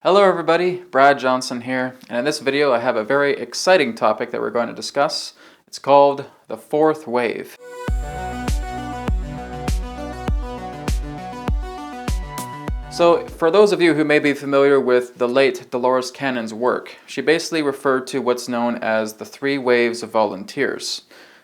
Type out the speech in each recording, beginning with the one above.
Hello everybody, Brad Johnson here, and in this video I have a very exciting topic that we're going to discuss. It's called the fourth wave. So for those of you who may be familiar with the late Dolores Cannon's work, she basically referred to what's known as the three waves of volunteers,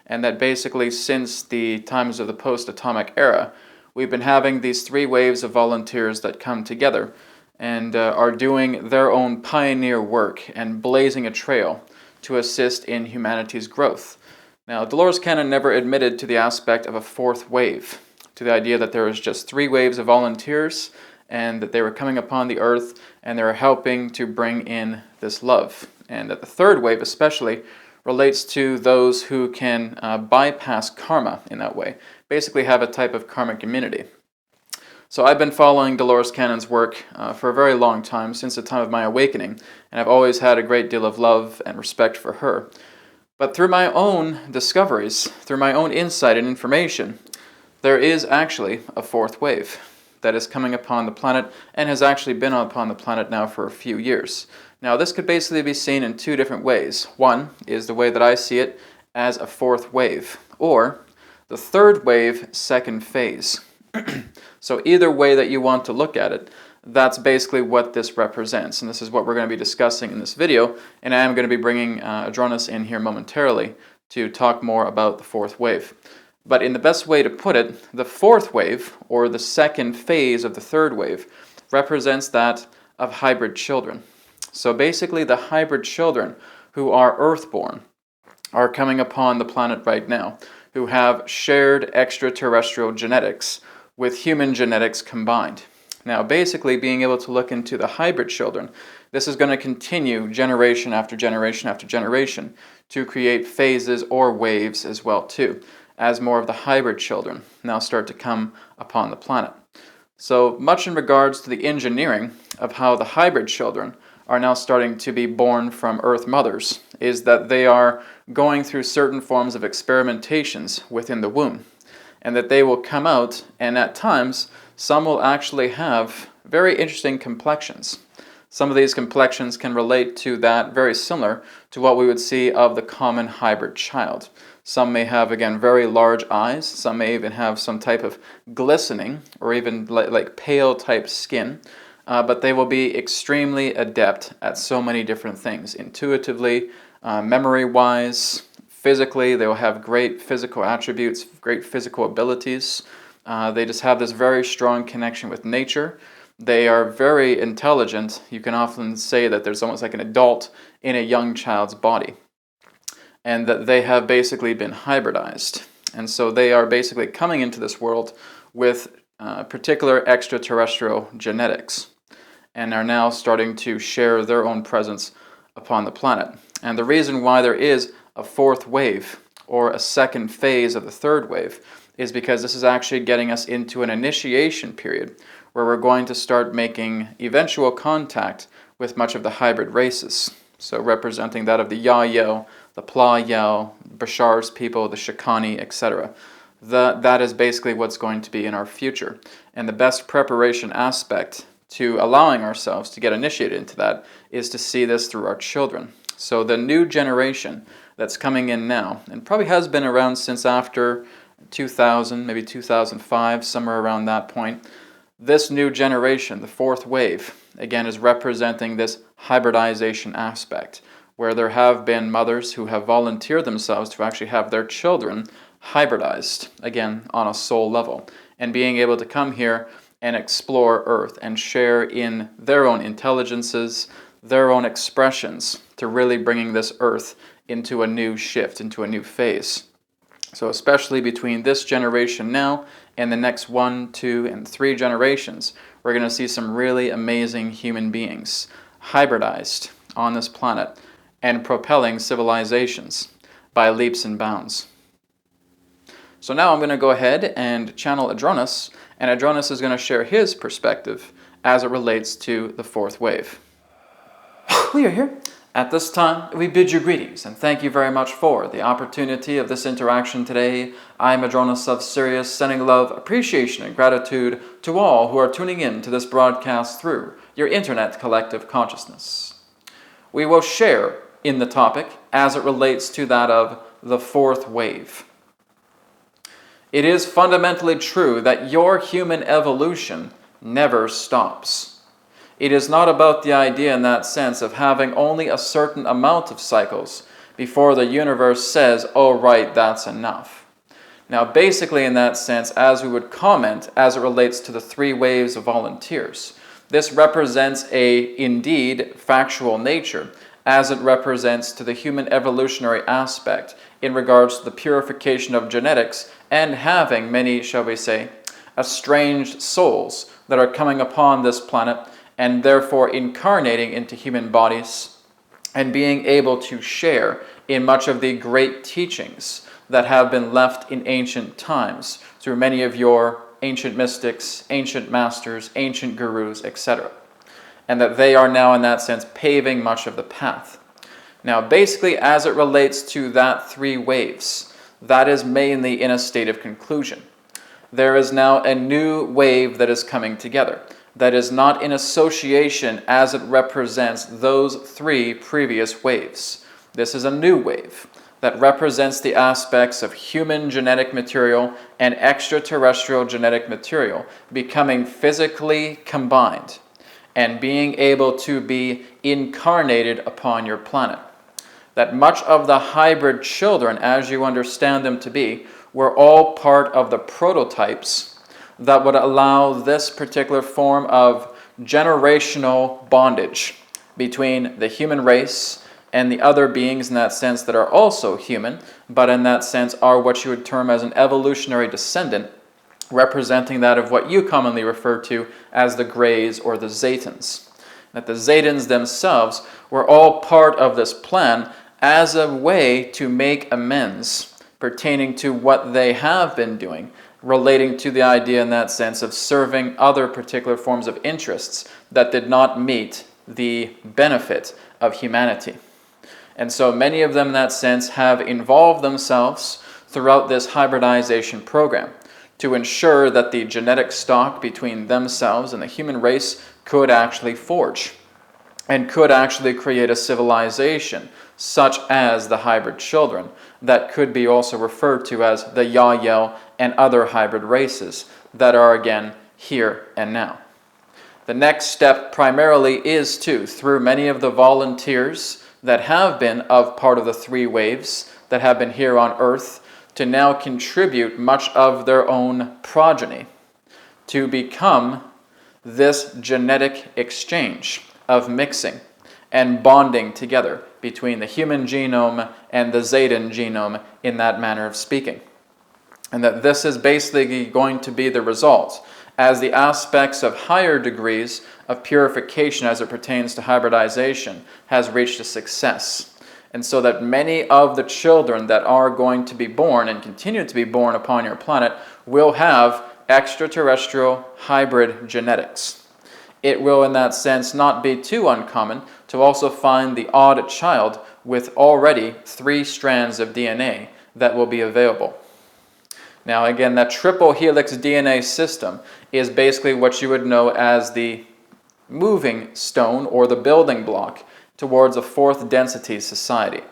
and that basically since the times of the post-atomic era, we've been having these three waves of volunteers that come together and are doing their own pioneer work and blazing a trail to assist in humanity's growth. Now, Dolores Cannon never admitted to the aspect of a fourth wave, to the idea that there was just three waves of volunteers and that they were coming upon the earth and they were helping to bring in this love. And that the third wave especially relates to those who can bypass karma in that way, basically have a type of karmic immunity. So I've been following Dolores Cannon's work for a very long time, since the time of my awakening, and I've always had a great deal of love and respect for her. But through my own discoveries, through my own insight and information, there is actually a fourth wave that is coming upon the planet and has actually been upon the planet now for a few years. Now this could basically be seen in two different ways. One is the way that I see it as a fourth wave, or the third wave second phase. So either way that you want to look at it, that's basically what this represents. And this is what we're going to be discussing in this video. And I am going to be bringing Adronis in here momentarily to talk more about the fourth wave. But in the best way to put it, the fourth wave, or the second phase of the third wave, represents that of hybrid children. So basically the hybrid children who are earthborn are coming upon the planet right now, who have shared extraterrestrial genetics with human genetics combined. Now basically being able to look into the hybrid children, this is going to continue generation after generation after generation to create phases or waves as well too, as more of the hybrid children now start to come upon the planet. So much in regards to the engineering of how the hybrid children are now starting to be born from Earth mothers is that they are going through certain forms of experimentations within the womb, and that they will come out, and at times some will actually have very interesting complexions. Some of these complexions can relate to that very similar to what we would see of the common hybrid child. Some may have, again, very large eyes. Some may even have some type of glistening or even like pale type skin. But they will be extremely adept at so many different things, intuitively, memory-wise. Physically, they will have great physical attributes, great physical abilities. They just have this very strong connection with nature. They are very intelligent. You can often say that there's almost like an adult in a young child's body, and that they have basically been hybridized. And so they are basically coming into this world with particular extraterrestrial genetics and are now starting to share their own presence upon the planet. And the reason why there is a fourth wave, or a second phase of the third wave, is because this is actually getting us into an initiation period where we're going to start making eventual contact with much of the hybrid races. So representing that of the Yahyel, the Pla-Yel, Bashar's people, the Shikani, etc. That is basically what's going to be in our future. And the best preparation aspect to allowing ourselves to get initiated into that is to see this through our children. So the new generation that's coming in now, and probably has been around since after 2000, maybe 2005, somewhere around that point. This new generation, the fourth wave, again is representing this hybridization aspect, where there have been mothers who have volunteered themselves to actually have their children hybridized, again on a soul level, and being able to come here and explore Earth and share in their own intelligences, their own expressions, to really bringing this Earth into a new shift, into a new phase. So especially between this generation now and the next 1, 2, and 3 generations, we're going to see some really amazing human beings hybridized on this planet and propelling civilizations by leaps and bounds. So now I'm going to go ahead and channel Adronis, and Adronis is going to share his perspective as it relates to the fourth wave. We are here. At this time, we bid you greetings and thank you very much for the opportunity of this interaction today. I'm Adronis of Sirius, sending love, appreciation, and gratitude to all who are tuning in to this broadcast through your internet collective consciousness. We will share in the topic as it relates to that of the fourth wave. It is fundamentally true that your human evolution never stops. It is not about the idea in that sense of having only a certain amount of cycles before the universe says, oh right, that's enough. Now basically in that sense, as we would comment as it relates to the three waves of volunteers, this represents a indeed factual nature as it represents to the human evolutionary aspect in regards to the purification of genetics and having many, shall we say, estranged souls that are coming upon this planet and therefore incarnating into human bodies and being able to share in much of the great teachings that have been left in ancient times through many of your ancient mystics, ancient masters, ancient gurus, etc. And that they are now in that sense paving much of the path. Now basically as it relates to that three waves, that is mainly in a state of conclusion. There is now a new wave that is coming together that is not in association as it represents those three previous waves. This is a new wave that represents the aspects of human genetic material and extraterrestrial genetic material becoming physically combined and being able to be incarnated upon your planet. That much of the hybrid children, as you understand them to be, were all part of the prototypes that would allow this particular form of generational bondage between the human race and the other beings in that sense that are also human, but in that sense are what you would term as an evolutionary descendant, representing that of what you commonly refer to as the Greys or the Zetans. That the Zetans themselves were all part of this plan as a way to make amends pertaining to what they have been doing, relating to the idea in that sense of serving other particular forms of interests that did not meet the benefit of humanity. And so many of them in that sense have involved themselves throughout this hybridization program to ensure that the genetic stock between themselves and the human race could actually forge and could actually create a civilization such as the hybrid children that could be also referred to as the Yahyel and other hybrid races that are again here and now. The next step primarily is to, through many of the volunteers that have been of part of the three waves that have been here on Earth, to now contribute much of their own progeny to become this genetic exchange of mixing and bonding together between the human genome and the Zetan genome in that manner of speaking. And that this is basically going to be the result as the aspects of higher degrees of purification as it pertains to hybridization has reached a success. And so that many of the children that are going to be born and continue to be born upon your planet will have extraterrestrial hybrid genetics. It will in that sense not be too uncommon to also find the odd child with already 3 strands of DNA that will be available. Now again, that triple helix DNA system is basically what you would know as the moving stone or the building block towards a fourth density society,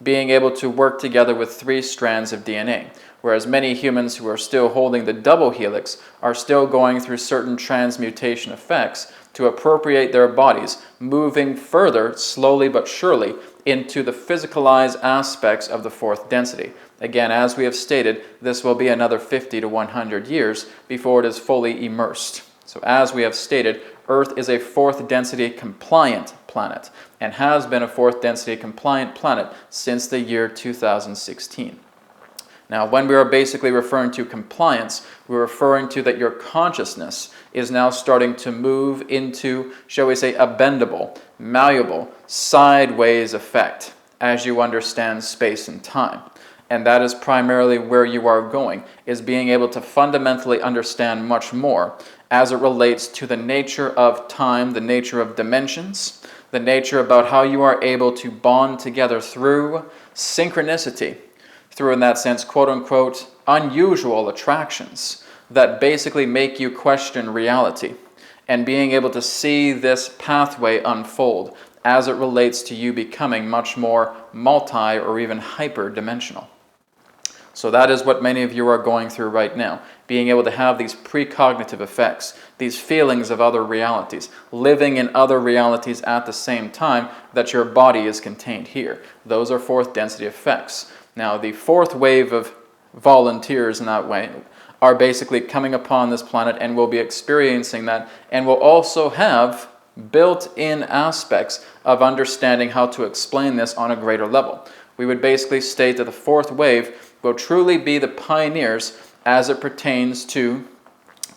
being able to work together with 3 strands of DNA, whereas many humans who are still holding the double helix are still going through certain transmutation effects to appropriate their bodies, moving further, slowly but surely, into the physicalized aspects of the fourth density. Again, as we have stated, this will be another 50 to 100 years before it is fully immersed. So as we have stated, Earth is a fourth density compliant planet and has been a fourth density compliant planet since the year 2016. Now, when we are basically referring to compliance, we're referring to that your consciousness is now starting to move into, shall we say, a bendable, malleable, sideways effect as you understand space and time. And that is primarily where you are going, is being able to fundamentally understand much more as it relates to the nature of time, the nature of dimensions, the nature about how you are able to bond together through synchronicity, through, in that sense, quote-unquote, unusual attractions that basically make you question reality, and being able to see this pathway unfold as it relates to you becoming much more multi or even hyper-dimensional. So that is what many of you are going through right now, being able to have these precognitive effects, these feelings of other realities, living in other realities at the same time that your body is contained here. Those are fourth density effects. Now, the fourth wave of volunteers in that way are basically coming upon this planet and will be experiencing that, and will also have built-in aspects of understanding how to explain this on a greater level. We would basically state that the fourth wave will truly be the pioneers as it pertains to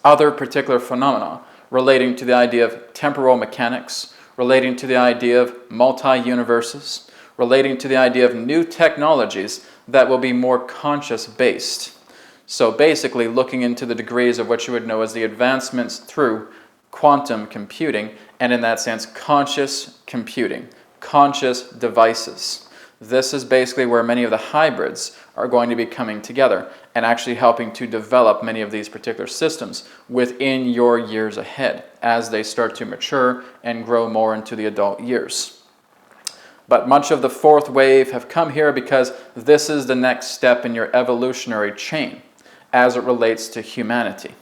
other particular phenomena relating to the idea of temporal mechanics, relating to the idea of multi-universes, relating to the idea of new technologies that will be more conscious-based. So basically looking into the degrees of what you would know as the advancements through quantum computing, and in that sense, conscious computing, conscious devices. This is basically where many of the hybrids are going to be coming together and actually helping to develop many of these particular systems within your years ahead as they start to mature and grow more into the adult years. But much of the fourth wave have come here because this is the next step in your evolutionary chain as it relates to humanity.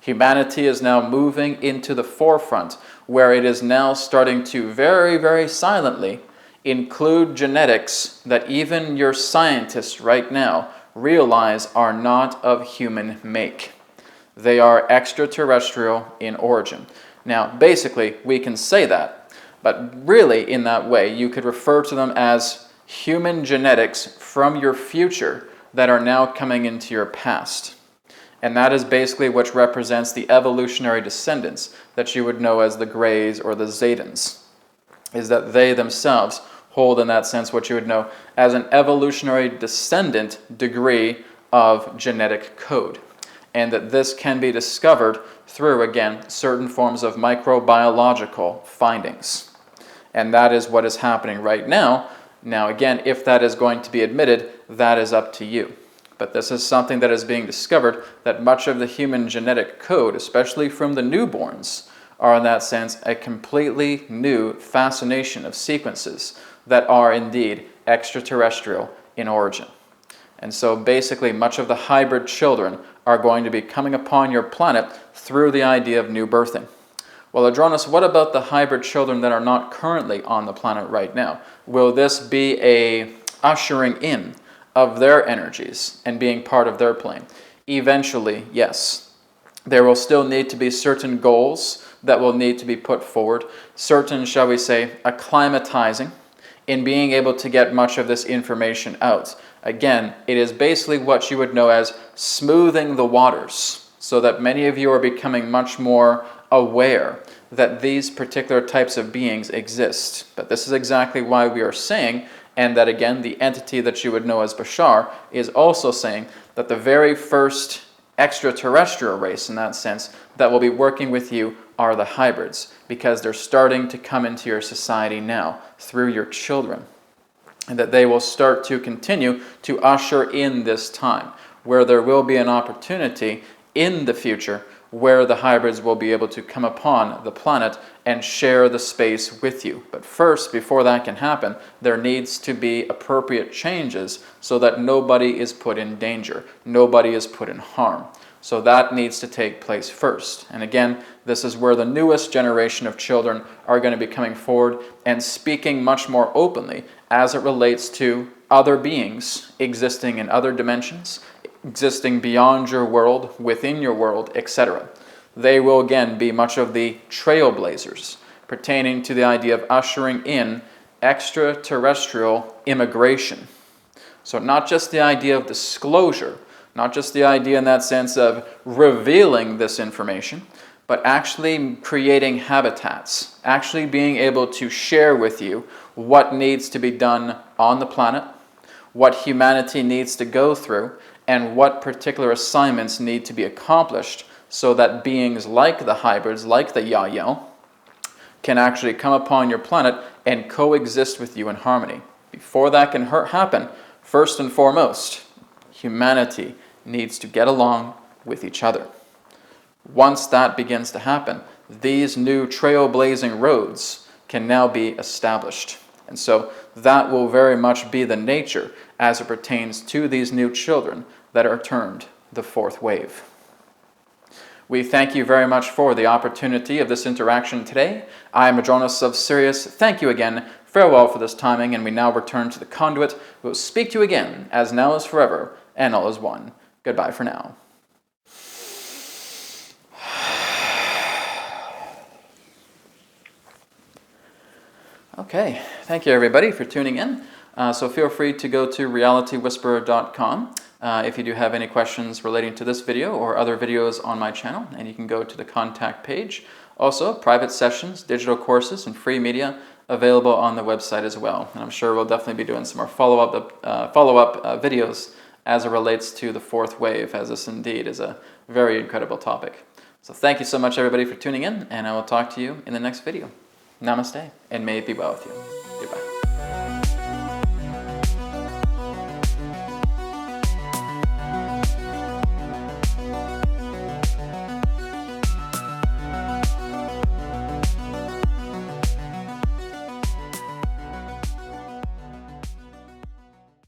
Humanity is now moving into the forefront, where it is now starting to very, very silently include genetics that even your scientists right now realize are not of human make. They are extraterrestrial in origin. Now, basically, we can say that, but really in that way, you could refer to them as human genetics from your future that are now coming into your past. And that is basically what represents the evolutionary descendants that you would know as the Greys or the Zetans, is that they themselves hold in that sense what you would know as an evolutionary descendant degree of genetic code. And that this can be discovered through, again, certain forms of microbiological findings. And that is what is happening right now. Now, again, if that is going to be admitted, that is up to you. But this is something that is being discovered, that much of the human genetic code, especially from the newborns, are in that sense a completely new fascination of sequences that are indeed extraterrestrial in origin. And so basically much of the hybrid children are going to be coming upon your planet through the idea of new birthing. Well, Adronis, what about the hybrid children that are not currently on the planet right now? Will this be a ushering in of their energies and being part of their plane? Eventually, yes. There will still need to be certain goals that will need to be put forward, certain, shall we say, acclimatizing in being able to get much of this information out. Again, it is basically what you would know as smoothing the waters, so that many of you are becoming much more aware that these particular types of beings exist. But this is exactly why we are saying, and that again, the entity that you would know as Bashar is also saying that the very first extraterrestrial race, in that sense, that will be working with you are the hybrids, because they're starting to come into your society now through your children, and that they will start to continue to usher in this time where there will be an opportunity in the future where the hybrids will be able to come upon the planet and share the space with you. But first, before that can happen, there needs to be appropriate changes so that nobody is put in danger, nobody is put in harm. So that needs to take place first. And again, this is where the newest generation of children are going to be coming forward and speaking much more openly as it relates to other beings existing in other dimensions, existing beyond your world, within your world, etc. They will again be much of the trailblazers pertaining to the idea of ushering in extraterrestrial immigration. So not just the idea of disclosure, not just the idea in that sense of revealing this information, but actually creating habitats, actually being able to share with you what needs to be done on the planet, what humanity needs to go through, and what particular assignments need to be accomplished so that beings like the hybrids, like the Yahyel, can actually come upon your planet and coexist with you in harmony. Before that can happen, first and foremost, humanity needs to get along with each other. Once that begins to happen, these new trailblazing roads can now be established. And so that will very much be the nature as it pertains to these new children that are termed the fourth wave. We thank you very much for the opportunity of this interaction today. I am Adronis of Sirius. Thank you again. Farewell for this timing, and we now return to the conduit. We will speak to you again, as now is forever, and all is one. Goodbye for now. Okay, thank you everybody for tuning in. So feel free to go to realitywhisperer.com if you do have any questions relating to this video or other videos on my channel, and you can go to the contact page. Also, private sessions, digital courses, and free media available on the website as well. And I'm sure we'll definitely be doing some more follow-up videos as it relates to the fourth wave, as this indeed is a very incredible topic. So thank you so much everybody for tuning in, and I will talk to you in the next video. Namaste, and may it be well with you.